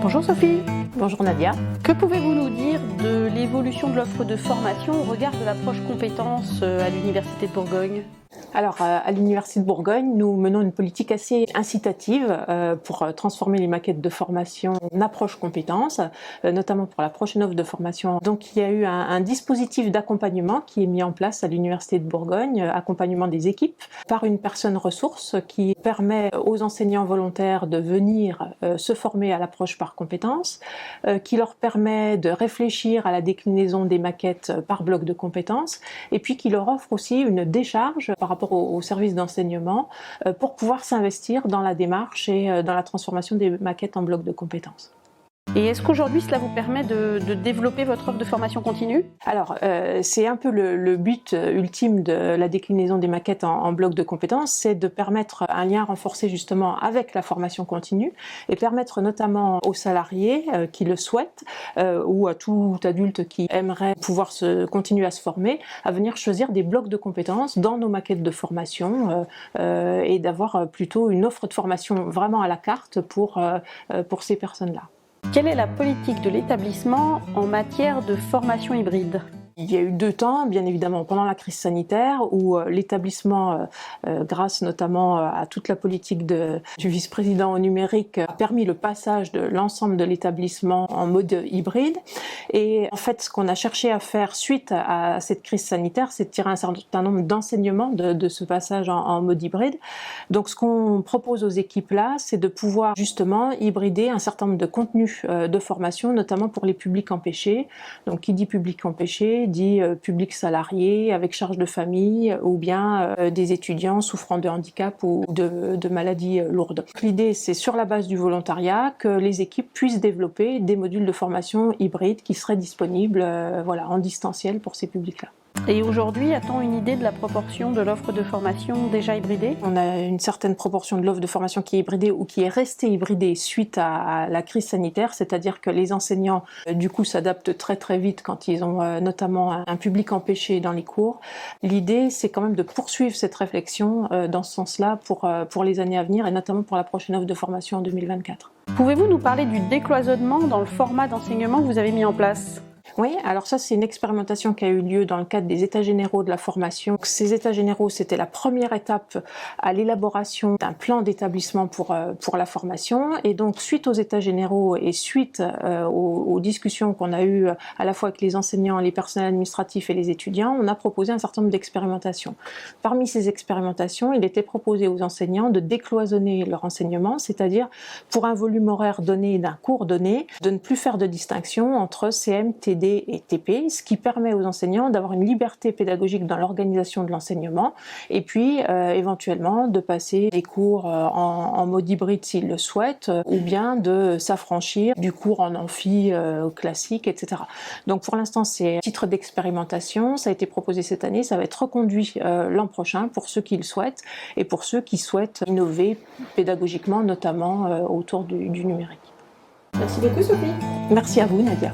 Bonjour Sophie. Bonjour Nadia. Que pouvez-vous nous dire de l'évolution de l'offre de formation au regard de l'approche compétences à l'Université de Bourgogne ? Alors, à l'Université de Bourgogne, nous menons une politique assez incitative pour transformer les maquettes de formation en approche compétences, notamment pour la prochaine offre de formation. Donc, il y a eu un dispositif d'accompagnement qui est mis en place à l'Université de Bourgogne, accompagnement des équipes, par une personne ressource qui permet aux enseignants volontaires de venir se former à l'approche par compétences, qui leur permet de réfléchir à la déclinaison des maquettes par bloc de compétences, et puis qui leur offre aussi une décharge par rapport au service d'enseignement pour pouvoir s'investir dans la démarche et dans la transformation des maquettes en blocs de compétences. Et est-ce qu'aujourd'hui cela vous permet de développer votre offre de formation continue ? Alors, c'est un peu le but ultime de la déclinaison des maquettes en blocs de compétences, c'est de permettre un lien renforcé justement avec la formation continue et permettre notamment aux salariés qui le souhaitent ou à tout adulte qui aimerait pouvoir continuer à se former, à venir choisir des blocs de compétences dans nos maquettes de formation et d'avoir plutôt une offre de formation vraiment à la carte pour ces personnes-là. Quelle est la politique de l'établissement en matière de formation hybride ? Il y a eu 2 temps, bien évidemment, pendant la crise sanitaire, où l'établissement, grâce notamment à toute la politique du vice-président au numérique, a permis le passage de l'ensemble de l'établissement en mode hybride. Et en fait, ce qu'on a cherché à faire suite à cette crise sanitaire, c'est de tirer un certain nombre d'enseignements de ce passage en mode hybride. Donc, ce qu'on propose aux équipes là, c'est de pouvoir justement hybrider un certain nombre de contenus de formation, notamment pour les publics empêchés. Donc, qui dit public empêché, dit public salarié avec charge de famille ou bien des étudiants souffrant de handicap ou de maladies lourdes. L'idée, c'est sur la base du volontariat que les équipes puissent développer des modules de formation hybrides qui seraient disponibles en distanciel pour ces publics-là. Et aujourd'hui, a-t-on une idée de la proportion de l'offre de formation déjà hybridée ? On a une certaine proportion de l'offre de formation qui est hybridée ou qui est restée hybridée suite à la crise sanitaire, c'est-à-dire que les enseignants, du coup, s'adaptent très très vite quand ils ont notamment un public empêché dans les cours. L'idée, c'est quand même de poursuivre cette réflexion dans ce sens-là pour les années à venir et notamment pour la prochaine offre de formation en 2024. Pouvez-vous nous parler du décloisonnement dans le format d'enseignement que vous avez mis en place ? Oui, alors ça c'est une expérimentation qui a eu lieu dans le cadre des états généraux de la formation. Ces états généraux, c'était la première étape à l'élaboration d'un plan d'établissement pour la formation. Et donc suite aux états généraux et suite aux discussions qu'on a eues à la fois avec les enseignants, les personnels administratifs et les étudiants, on a proposé un certain nombre d'expérimentations. Parmi ces expérimentations, il était proposé aux enseignants de décloisonner leur enseignement, c'est-à-dire pour un volume horaire donné d'un cours donné, de ne plus faire de distinction entre CM, TD et TP, ce qui permet aux enseignants d'avoir une liberté pédagogique dans l'organisation de l'enseignement et puis éventuellement de passer des cours en mode hybride s'ils le souhaitent ou bien de s'affranchir du cours en amphi classique, etc. Donc pour l'instant c'est titre d'expérimentation, ça a été proposé cette année, ça va être reconduit l'an prochain pour ceux qui le souhaitent et pour ceux qui souhaitent innover pédagogiquement notamment autour du numérique. Merci beaucoup Sophie. Merci à vous Nadia.